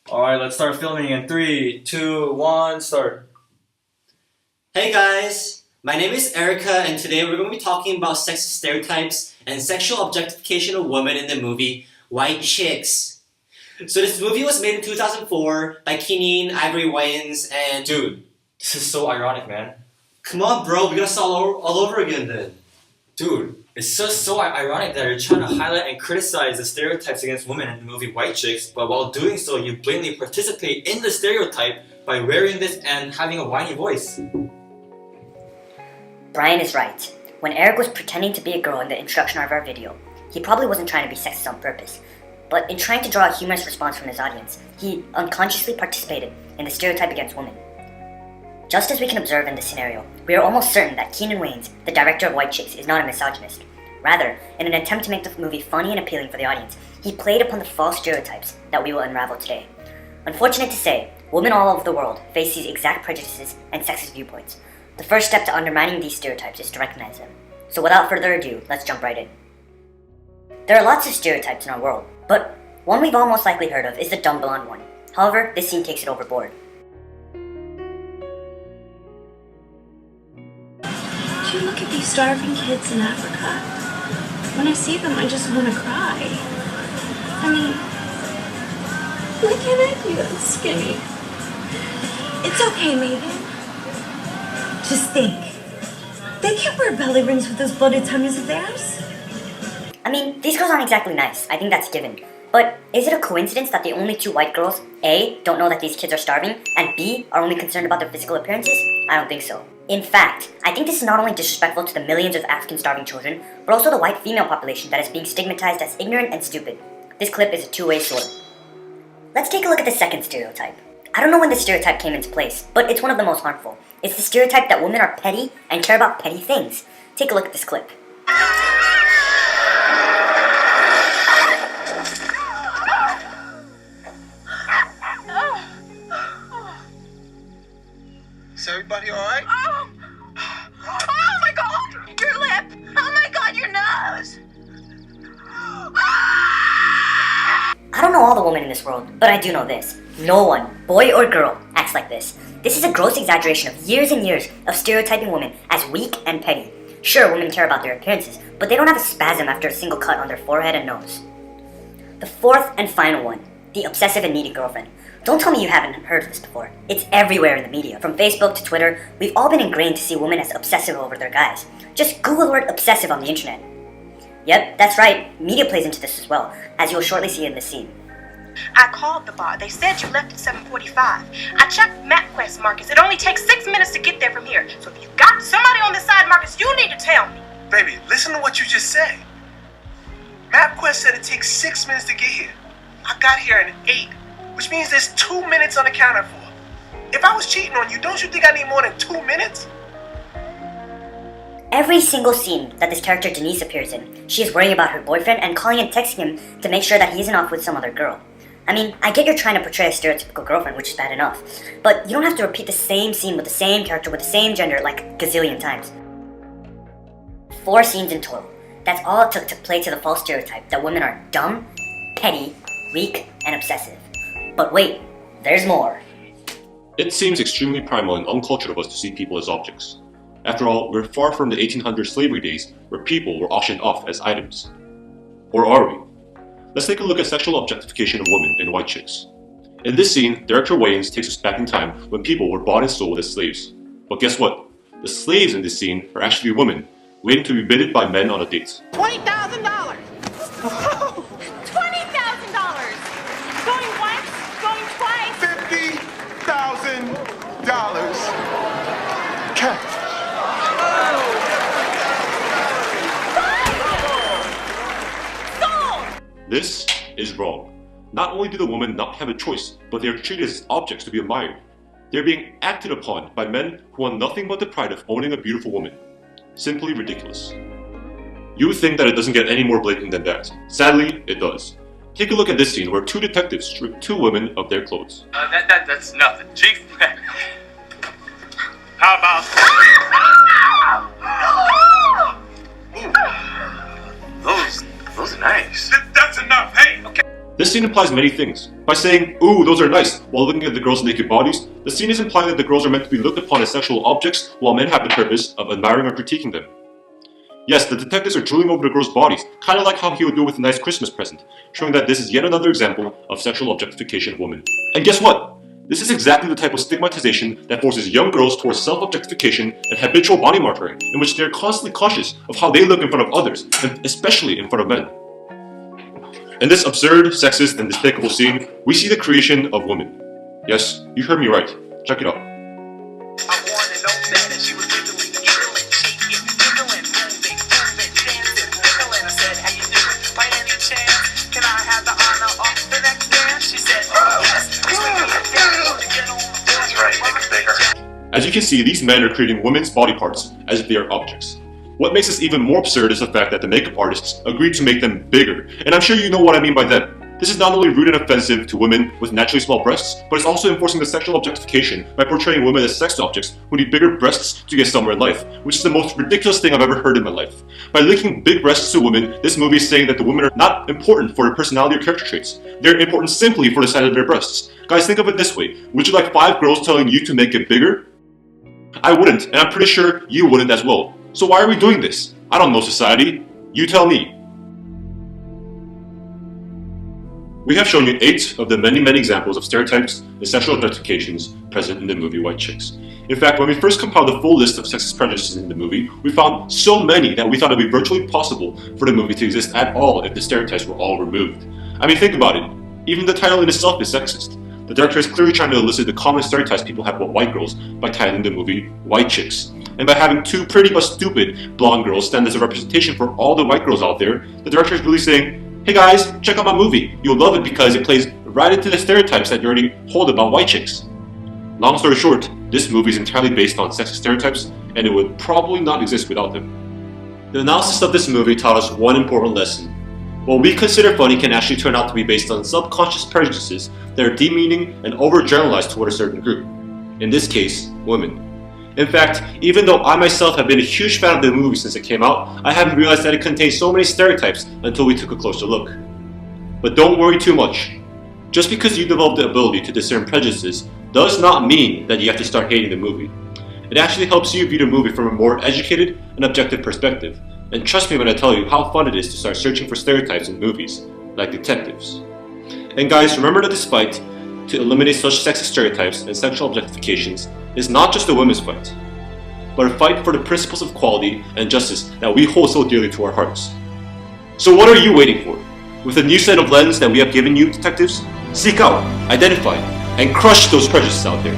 Alright, let's start filming in 3, 2, 1, start. Hey guys, my name is Erica and today we're going to be talking about sexist stereotypes and sexual objectification of women in the movie White Chicks. So this movie was made in 2004 by Keenan Ivory Wayans and... Dude, this is so ironic, man. Come on bro, we gotta start all over again then. Dude, it's just so ironic that you're trying to highlight and criticize the stereotypes against women in the movie White Chicks, but while doing so, you blatantly participate in the stereotype by wearing this and having a whiny voice. Brian is right. When Eric was pretending to be a girl in the introduction of our video, he probably wasn't trying to be sexist on purpose. But in trying to draw a humorous response from his audience, he unconsciously participated in the stereotype against women. Just as we can observe in this scenario, we are almost certain that Keenan Wayans, the director of White Chicks, is not a misogynist. Rather, in an attempt to make the movie funny and appealing for the audience, he played upon the false stereotypes that we will unravel today. Unfortunate to say, women all over the world face these exact prejudices and sexist viewpoints. The first step to undermining these stereotypes is to recognize them. So without further ado, let's jump right in. There are lots of stereotypes in our world, but one we've all most likely heard of is the dumb blonde one. However, this scene takes it overboard. Do you look at these starving kids in Africa? When I see them, I just want to cry. I mean, why can't I be that skinny? It's okay, Maiden. Just think. They can't wear belly rings with those bloated tummies of theirs. I mean, these girls aren't exactly nice, I think that's given. But is it a coincidence that the only two white girls, A, don't know that these kids are starving, and B, are only concerned about their physical appearances? I don't think so. In fact, I think this is not only disrespectful to the millions of African starving children, but also the white female population that is being stigmatized as ignorant and stupid. This clip is a two-way sword. Let's take a look at the second stereotype. I don't know when this stereotype came into place, but it's one of the most harmful. It's the stereotype that women are petty and care about petty things. Take a look at this clip. Is everybody alright? Oh my god! Your lip! Oh my god, your nose! I don't know all the women in this world, but I do know this. No one, boy or girl, acts like this. This is a gross exaggeration of years and years of stereotyping women as weak and petty. Sure, women care about their appearances, but they don't have a spasm after a single cut on their forehead and nose. The fourth and final one, the obsessive and needy girlfriend. Don't tell me you haven't heard of this before. It's everywhere in the media. From Facebook to Twitter, we've all been ingrained to see women as obsessive over their guys. Just Google the word obsessive on the internet. Yep, that's right, media plays into this as well, as you'll shortly see in this scene. I called the bar. They said you left at 7:45. I checked MapQuest, Marcus. It only takes 6 minutes to get there from here. So if you got somebody on the side, Marcus, you need to tell me. Baby, listen to what you just said. MapQuest said it takes 6 minutes to get here. I got here in 8, which means there's 2 minutes unaccounted for. If I was cheating on you, don't you think I need more than 2 minutes? Every single scene that this character Denise appears in, she is worrying about her boyfriend and calling and texting him to make sure that he isn't off with some other girl. I mean, I get you're trying to portray a stereotypical girlfriend, which is bad enough, but you don't have to repeat the same scene with the same character with the same gender like a gazillion times. 4 scenes in total. That's all it took to play to the false stereotype that women are dumb, petty, weak, and obsessive. But wait, there's more. It seems extremely primal and uncultured of us to see people as objects. After all, we're far from the 1800 slavery days where people were auctioned off as items. Or are we? Let's take a look at sexual objectification of women in White Chicks. In this scene, Director Wayans takes us back in time when people were bought and sold as slaves. But guess what? The slaves in this scene are actually women, waiting to be bidded by men on a date. $20,000! Oh, $20,000! Going once, going twice. $50,000 cash. This is wrong. Not only do the women not have a choice, but they are treated as objects to be admired. They are being acted upon by men who want nothing but the pride of owning a beautiful woman. Simply ridiculous. You would think that it doesn't get any more blatant than that. Sadly, it does. Take a look at this scene where 2 detectives strip 2 women of their clothes. That's nothing, Chief. How about... Those are nice. That's enough, hey! Okay. This scene implies many things. By saying, "Ooh, those are nice," while looking at the girls' naked bodies, the scene is implying that the girls are meant to be looked upon as sexual objects, while men have the purpose of admiring or critiquing them. Yes, the detectives are drooling over the girls' bodies, kind of like how he would do with a nice Christmas present, showing that this is yet another example of sexual objectification of women. And guess what? This is exactly the type of stigmatization that forces young girls towards self-objectification and habitual body martyring, in which they are constantly cautious of how they look in front of others, and especially in front of men. In this absurd, sexist, and despicable scene, we see the creation of women. Yes, you heard me right. Check it out. As you can see, these men are creating women's body parts as if they are objects. What makes this even more absurd is the fact that the makeup artists agreed to make them bigger, and I'm sure you know what I mean by them. This is not only rude and offensive to women with naturally small breasts, but it's also enforcing the sexual objectification by portraying women as sex objects who need bigger breasts to get somewhere in life, which is the most ridiculous thing I've ever heard in my life. By linking big breasts to women, this movie is saying that the women are not important for their personality or character traits. They're important simply for the size of their breasts. Guys, think of it this way. Would you like 5 girls telling you to make it bigger? I wouldn't, and I'm pretty sure you wouldn't as well. So why are we doing this? I don't know, society. You tell me. We have shown you 8 of the many examples of stereotypes and sexual objectifications present in the movie White Chicks. In fact, when we first compiled the full list of sexist prejudices in the movie, we found so many that we thought it would be virtually impossible for the movie to exist at all if the stereotypes were all removed. I mean, think about it. Even the title in itself is sexist. The director is clearly trying to elicit the common stereotypes people have about white girls by titling the movie White Chicks. And by having 2 pretty but stupid blonde girls stand as a representation for all the white girls out there, the director is really saying, "Hey guys, check out my movie. You'll love it because it plays right into the stereotypes that you already hold about white chicks." Long story short, this movie is entirely based on sexist stereotypes, and it would probably not exist without them. The analysis of this movie taught us one important lesson. What we consider funny can actually turn out to be based on subconscious prejudices that are demeaning and overgeneralized toward a certain group. In this case, women. In fact, even though I myself have been a huge fan of the movie since it came out, I haven't realized that it contains so many stereotypes until we took a closer look. But don't worry too much. Just because you develop the ability to discern prejudices does not mean that you have to start hating the movie. It actually helps you view the movie from a more educated and objective perspective. And trust me when I tell you how fun it is to start searching for stereotypes in movies, like Detectives. And guys, remember that this fight to eliminate such sexist stereotypes and sexual objectifications is not just a women's fight, but a fight for the principles of equality and justice that we hold so dearly to our hearts. So what are you waiting for? With a new set of lens that we have given you, detectives, seek out, identify, and crush those prejudices out there.